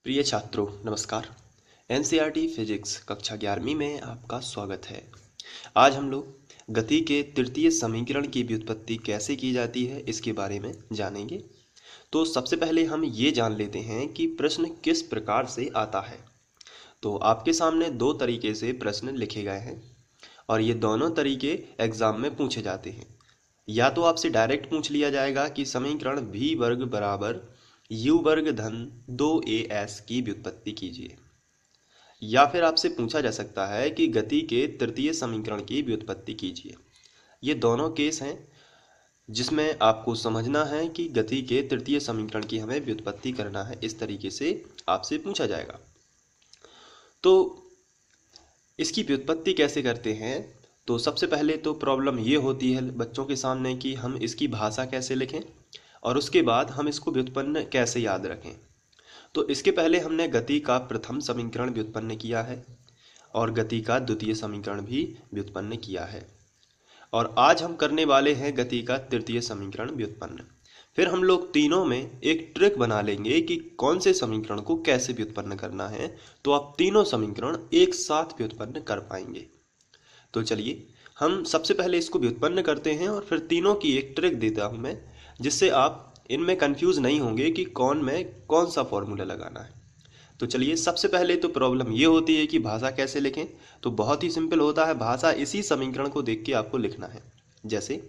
प्रिय छात्रों नमस्कार। एनसीईआरटी फिजिक्स कक्षा 11वीं में आपका स्वागत है। आज हम लोग गति के तृतीय समीकरण की व्युत्पत्ति कैसे की जाती है इसके बारे में जानेंगे। तो सबसे पहले हम ये जान लेते हैं कि प्रश्न किस प्रकार से आता है। तो आपके सामने दो तरीके से प्रश्न लिखे गए हैं और ये दोनों तरीके एग्जाम में पूछे जाते हैं। या तो आपसे डायरेक्ट पूछ लिया जाएगा कि समीकरण v वर्ग बराबर u वर्ग धन 2as की व्युत्पत्ति कीजिए, या फिर आपसे पूछा जा सकता है कि गति के तृतीय समीकरण की व्युत्पत्ति कीजिए। ये दोनों केस हैं जिसमें आपको समझना है कि गति के तृतीय समीकरण की हमें व्युत्पत्ति करना है। इस तरीके से आपसे पूछा जाएगा। तो इसकी व्युत्पत्ति कैसे करते हैं? तो सबसे पहले तो प्रॉब्लम ये होती है बच्चों के सामने कि हम इसकी भाषा कैसे लिखें और उसके बाद हम इसको व्युत्पन्न कैसे याद रखें। तो इसके पहले हमने गति का प्रथम समीकरण व्युत्पन्न किया है और गति का द्वितीय समीकरण भी व्युत्पन्न किया है, और आज हम करने वाले हैं गति का तृतीय समीकरण व्युत्पन्न। फिर हम लोग तीनों में एक ट्रिक बना लेंगे कि कौन से समीकरण को कैसे व्युत्पन्न करना है, तो आप तीनों समीकरण एक साथ व्युत्पन्न कर पाएंगे। तो चलिए हम सबसे पहले इसको व्युत्पन्न करते हैं और फिर तीनों की एक ट्रिक देता हूं मैं, जिससे आप इनमें कंफ्यूज नहीं होंगे कि कौन में कौन सा फॉर्मूला लगाना है। तो चलिए सबसे पहले तो प्रॉब्लम ये होती है कि भाषा कैसे लिखें। तो बहुत ही सिंपल होता है, भाषा इसी समीकरण को देख के आपको लिखना है। जैसे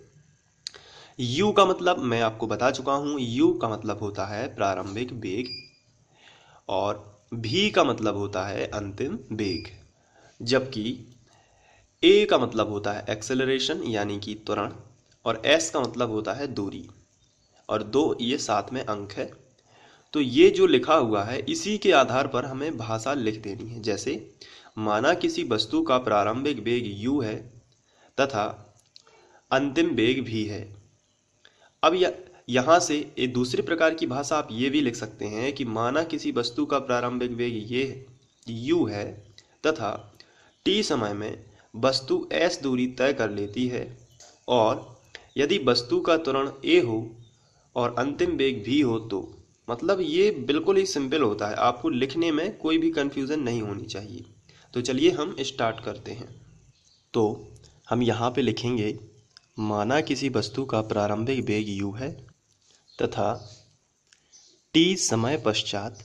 u का मतलब मैं आपको बता चुका हूं, u का मतलब होता है प्रारंभिक वेग और v का मतलब होता है अंतिम वेग, जबकि a का मतलब होता है एक्सेलरेशन यानी कि त्वरण और s का मतलब होता है दूरी, और दो ये साथ में अंक है। तो ये जो लिखा हुआ है इसी के आधार पर हमें भाषा लिख देनी है। जैसे माना किसी वस्तु का प्रारंभिक वेग u है तथा अंतिम वेग v है। अब यहाँ से एक दूसरे प्रकार की भाषा आप ये भी लिख सकते हैं कि माना किसी वस्तु का प्रारंभिक वेग ये u है तथा t समय में वस्तु s दूरी तय कर लेती है, और यदि वस्तु का त्वरण a हो और अंतिम वेग v हो तो मतलब ये बिल्कुल ही सिंपल होता है, आपको लिखने में कोई भी कंफ्यूजन नहीं होनी चाहिए। तो चलिए हम स्टार्ट करते हैं। तो हम यहाँ पे लिखेंगे माना किसी वस्तु का प्रारंभिक वेग u है तथा t समय पश्चात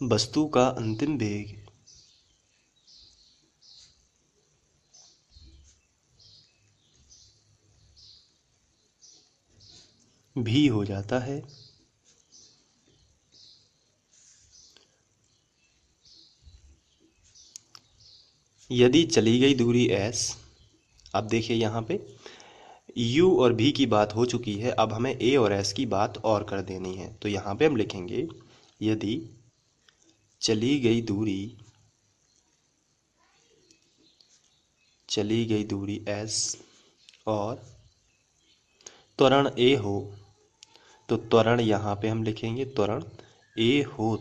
वस्तु का अंतिम वेग भी हो जाता है। यदि चली गई दूरी s, अब देखिए यहाँ पे u और v की बात हो चुकी है, अब हमें a और s की बात और कर देनी है। तो यहाँ पे हम लिखेंगे यदि चली गई दूरी s और त्वरण a हो, तो त्वरण यहाँ पे हम लिखेंगे त्वरण a हो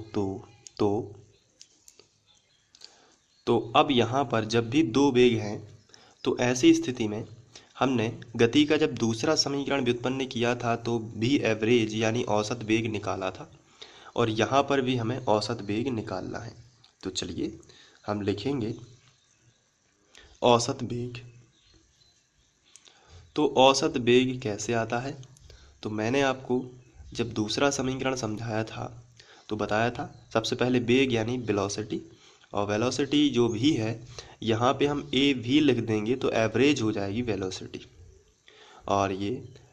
तो अब यहाँ पर जब भी दो वेग हैं तो ऐसी स्थिति में हमने गति का जब दूसरा समीकरण व्युत्पन्न किया था तो भी एवरेज यानी औसत वेग निकाला था, और यहाँ पर भी हमें औसत वेग निकालना है। तो चलिए हम लिखेंगे औसत वेग। तो औसत वेग कैसे आता है? तो मैंने आपको जब दूसरा समीकरण समझाया था तो बताया था सबसे पहले वेग यानी वेलोसिटी, और वेलोसिटी जो भी है यहाँ पे हम ए भी लिख देंगे तो एवरेज हो जाएगी वेलोसिटी, और ये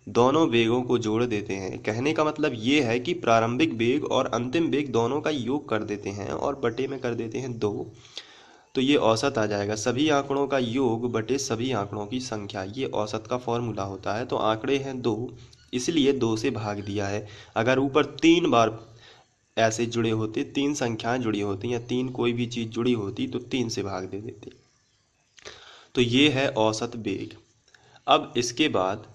दोनों वेगों को जोड़ देते हैं। कहने का मतलब ये है कि प्रारंभिक वेग और अंतिम वेग दोनों का योग कर देते हैं और बटे में कर देते हैं 2, तो ये औसत आ जाएगा। सभी आंकड़ों का योग बटे सभी आंकड़ों की संख्या, ये औसत का फॉर्मूला होता है। तो आंकड़े हैं 2, इसलिए 2 से भाग दिया है। अगर ऊपर 3 बार ऐसे जुड़े होते, 3 संख्याएं जुड़ी होती या 3 कोई भी चीज़ जुड़ी होती तो 3 से भाग दे देते। तो ये है औसत वेग। अब इसके बाद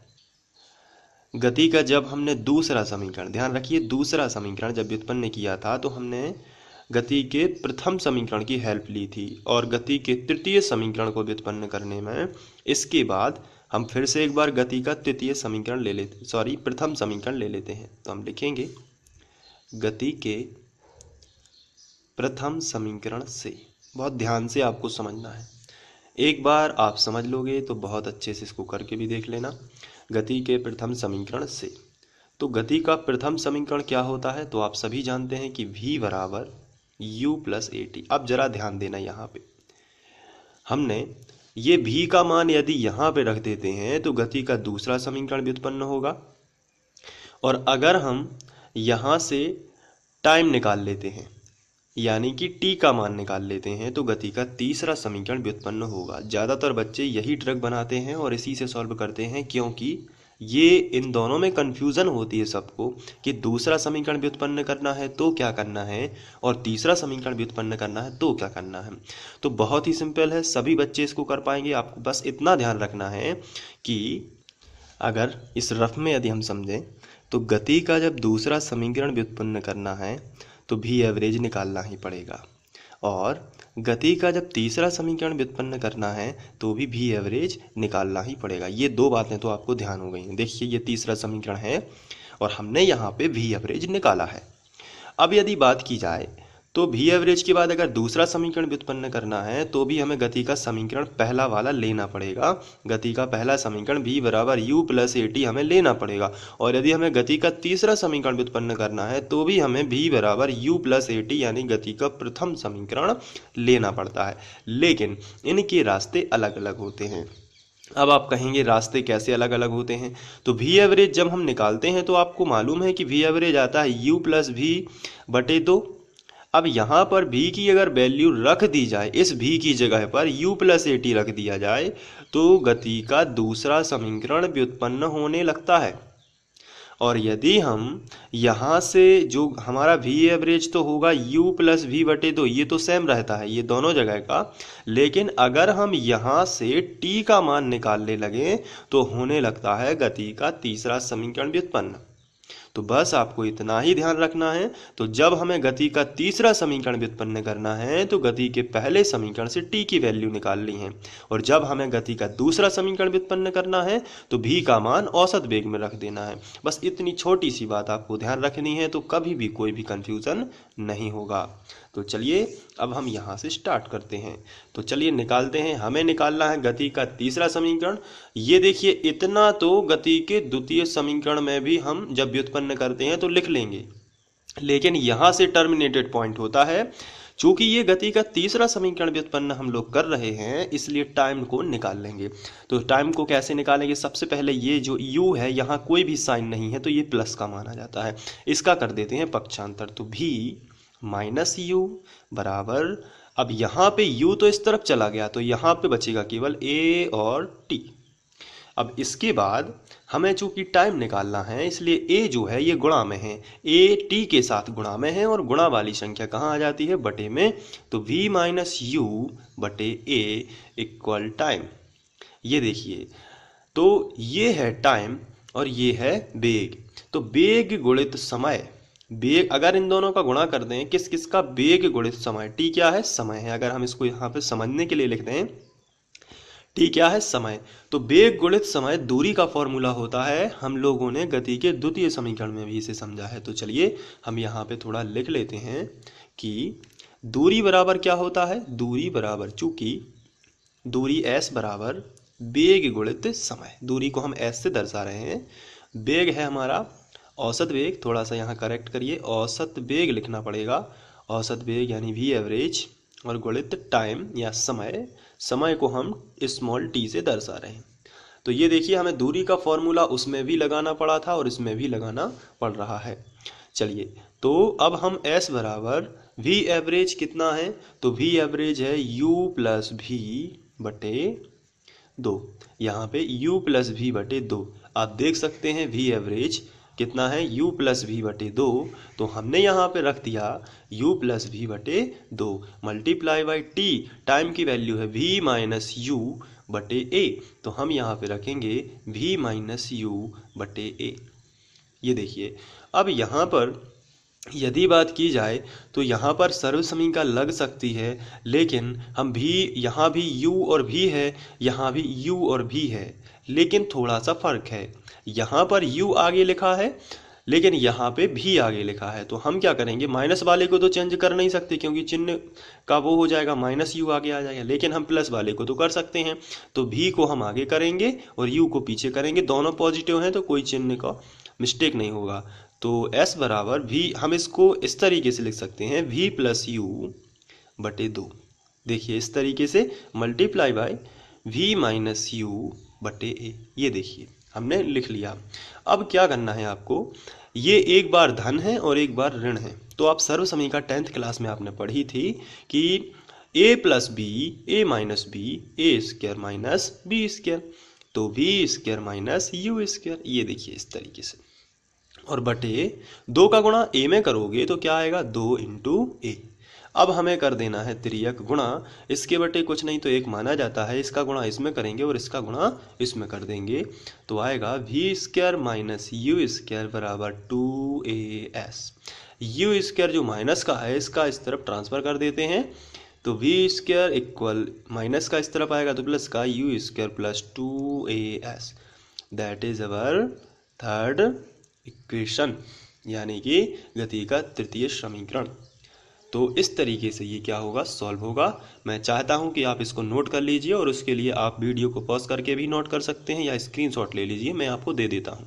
गति का जब हमने दूसरा समीकरण, ध्यान रखिए दूसरा समीकरण जब व्युत्पन्न किया था तो हमने गति के प्रथम समीकरण की हेल्प ली थी, और गति के तृतीय समीकरण को व्युत्पन्न करने में इसके बाद हम फिर से एक बार गति का तृतीय समीकरण ले लेते, सॉरी प्रथम समीकरण ले लेते हैं। तो हम लिखेंगे गति के प्रथम समीकरण से। बहुत ध्यान से आपको समझना है, एक बार आप समझ लोगे तो बहुत अच्छे से इसको करके भी देख लेना। गति के प्रथम समीकरण से, तो गति का प्रथम समीकरण क्या होता है, तो आप सभी जानते हैं कि v बराबर u प्लस ए टी। अब जरा ध्यान देना, यहाँ पे हमने ये v का मान यदि यहाँ पे रख देते हैं तो गति का दूसरा समीकरण व्युत्पन्न होगा, और अगर हम यहाँ से टाइम निकाल लेते हैं यानी कि t का मान निकाल लेते हैं तो गति का तीसरा समीकरण व्युत्पन्न होगा। ज़्यादातर बच्चे यही ट्रिक बनाते हैं और इसी से सॉल्व करते हैं, क्योंकि ये इन दोनों में कन्फ्यूज़न होती है सबको कि दूसरा समीकरण व्युत्पन्न करना है तो क्या करना है और तीसरा समीकरण व्युत्पन्न करना है तो क्या करना है। तो बहुत ही सिंपल है, सभी बच्चे इसको कर पाएंगे। आपको बस इतना ध्यान रखना है कि अगर इस रफ में यदि हम समझें तो गति का जब दूसरा समीकरण व्युत्पन्न करना है तो भी एवरेज निकालना ही पड़ेगा, और गति का जब तीसरा समीकरण व्युत्पन्न करना है तो भी एवरेज निकालना ही पड़ेगा। ये दो बातें तो आपको ध्यान हो गई हैं। देखिए ये तीसरा समीकरण है और हमने यहाँ पे भी एवरेज निकाला है। अब यदि बात की जाए तो भी एवरेज के बाद अगर दूसरा समीकरण व्युत्पन्न करना है तो भी हमें गति का समीकरण पहला वाला लेना पड़ेगा। गति का पहला समीकरण v बराबर u प्लस ए टी हमें लेना पड़ेगा, और यदि हमें गति का तीसरा समीकरण व्युत्पन्न करना है तो भी हमें v बराबर u प्लस ए टी यानी गति का प्रथम समीकरण लेना पड़ता है। लेकिन इनके रास्ते अलग अलग होते हैं। अब आप कहेंगे रास्ते कैसे अलग अलग होते हैं, तो v एवरेज जब हम निकालते हैं तो आपको मालूम है कि v एवरेज आता है u प्लस v बटे 2। अब यहाँ पर v की अगर वैल्यू रख दी जाए, इस v की जगह पर u प्लस ए टी रख दिया जाए तो गति का दूसरा समीकरण व्युत्पन्न होने लगता है। और यदि हम यहाँ से जो हमारा v एवरेज तो होगा u प्लस v बटे 2, ये तो सेम रहता है ये दोनों जगह का, लेकिन अगर हम यहाँ से t का मान निकालने लगे तो होने लगता है गति का तीसरा समीकरण व्युत्पन्न। तो बस आपको इतना ही ध्यान रखना है। तो जब हमें गति का तीसरा समीकरण व्युत्पन्न करना है तो गति के पहले समीकरण से t की वैल्यू निकालनी है, और जब हमें गति का दूसरा समीकरण व्युत्पन्न करना है तो v का मान औसत वेग में रख देना है। बस इतनी छोटी सी बात आपको ध्यान रखनी है, तो कभी भी कोई भी कंफ्यूजन नहीं होगा। तो चलिए अब हम यहाँ से स्टार्ट करते हैं। तो चलिए निकालते हैं, हमें निकालना है गति का तीसरा समीकरण। ये देखिए इतना तो गति के द्वितीय समीकरण में भी हम जब व्युत्पन्न करते हैं तो लिख लेंगे, लेकिन यहाँ से टर्मिनेटेड पॉइंट होता है। चूंकि ये गति का तीसरा समीकरण व्युत्पन्न हम लोग कर रहे हैं इसलिए टाइम को निकाल लेंगे। तो टाइम को कैसे निकालेंगे, सबसे पहले ये जो u है यहाँ कोई भी साइन नहीं है तो ये प्लस का माना जाता है, इसका कर देते हैं पक्षांतर। तो v माइनस यू बराबर, अब यहाँ पे u तो इस तरफ चला गया तो यहाँ पे बचेगा केवल a और t। अब इसके बाद हमें चूंकि टाइम निकालना है इसलिए a जो है ये गुणा में है, a t के साथ गुणा में है, और गुणा वाली संख्या कहाँ आ जाती है, बटे में। तो v माइनस यू बटे a इक्वल टाइम। ये देखिए तो ये है टाइम और ये है वेग। तो वेग गुणित समय, वेग अगर इन दोनों का गुणा कर दें, किस किस का, वेग गुणित समय। t क्या है, समय है। अगर हम इसको यहाँ पे समझने के लिए लिख दें, t क्या है, समय। तो वेग गुणित समय दूरी का फॉर्मूला होता है, हम लोगों ने गति के द्वितीय समीकरण में भी इसे समझा है। तो चलिए हम यहाँ पे थोड़ा लिख लेते हैं कि दूरी बराबर क्या होता है, दूरी बराबर, चूंकि दूरी s बराबर वेग गुणित समय, दूरी को हम s से दर्शा रहे हैं। वेग है हमारा औसत वेग, थोड़ा सा यहाँ करेक्ट करिए, औसत वेग लिखना पड़ेगा, औसत वेग यानी v एवरेज, और गुणित टाइम या समय, समय को हम स्मॉल t से दर्शा रहे हैं। तो ये देखिए हमें दूरी का फॉर्मूला उसमें भी लगाना पड़ा था और इसमें भी लगाना पड़ रहा है। चलिए तो अब हम s बराबर v एवरेज कितना है, तो v एवरेज है u प्लस v बटे 2, यहाँ पे u प्लस v बटे 2। आप देख सकते हैं v एवरेज कितना है, u प्लस v बटे 2। तो हमने यहाँ पे रख दिया u प्लस v बटे 2 मल्टीप्लाई बाई t, टाइम की वैल्यू है v माइनस u बटे a, तो हम यहाँ पे रखेंगे v माइनस u बटे a। ये देखिए अब यहाँ पर यदि बात की जाए तो यहाँ पर सर्वसमीका लग सकती है, लेकिन हम भी यहाँ भी u और v है, यहाँ भी u और v है, लेकिन थोड़ा सा फर्क है, यहाँ पर u आगे लिखा है लेकिन यहाँ पे भी आगे लिखा है। तो हम क्या करेंगे, माइनस वाले को तो चेंज कर नहीं सकते क्योंकि चिन्ह का वो हो जाएगा, माइनस यू आगे आ जाएगा, लेकिन हम प्लस वाले को तो कर सकते हैं। तो भी को हम आगे करेंगे और यू को पीछे करेंगे, दोनों पॉजिटिव हैं तो कोई चिन्ह का मिस्टेक नहीं होगा। तो s बराबर भी, हम इसको इस तरीके से लिख सकते हैं, v प्लस यू बटे 2। देखिए इस तरीके से multiply by v minus you बटे a, ये देखिए हमने लिख लिया। अब क्या करना है आपको, ये एक बार धन है और एक बार ऋण है। तो आप सर्व समीकरण 10th क्लास में आपने पढ़ी थी कि a plus B A minus B A square minus B square, तो V square minus you square, ये देखिए इस तरीके से। और बटे 2 का गुणा a में करोगे तो क्या आएगा, 2 इंटू ए। अब हमें कर देना है तिर्यक गुणा, इसके बटे कुछ नहीं तो एक माना जाता है, इसका गुणा इसमें करेंगे और इसका गुणा इसमें कर देंगे, तो आएगा v square minus you square बराबर 2as। यू स्क्वायर जो माइनस का है इसका इस तरफ ट्रांसफर कर देते हैं, तो वी स्क्वायर इक्वल माइनस का इस तरफ आएगा तो प्लस का you square plus 2as, that is our third equation, यानी कि गति का तृतीय समीकरण। तो इस तरीके से ये क्या होगा, सॉल्व होगा। मैं चाहता हूं कि आप इसको नोट कर लीजिए और उसके लिए आप वीडियो को पॉज करके भी नोट कर सकते हैं या स्क्रीनशॉट ले लीजिए, मैं आपको दे देता हूं।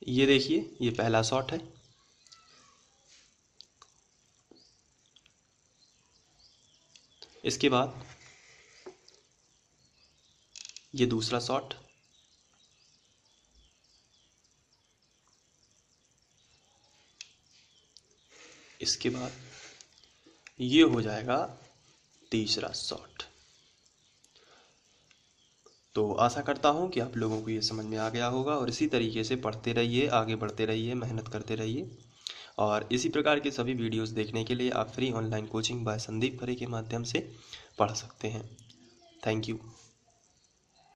ये देखिए ये पहला शॉट है, इसके बाद ये दूसरा शॉट, इसके बाद ये हो जाएगा तीसरा शॉट। तो आशा करता हूँ कि आप लोगों को ये समझ में आ गया होगा और इसी तरीके से पढ़ते रहिए, आगे बढ़ते रहिए, मेहनत करते रहिए। और इसी प्रकार के सभी वीडियोस देखने के लिए आप free online coaching by Sandeep Khare के माध्यम से पढ़ सकते हैं। Thank you.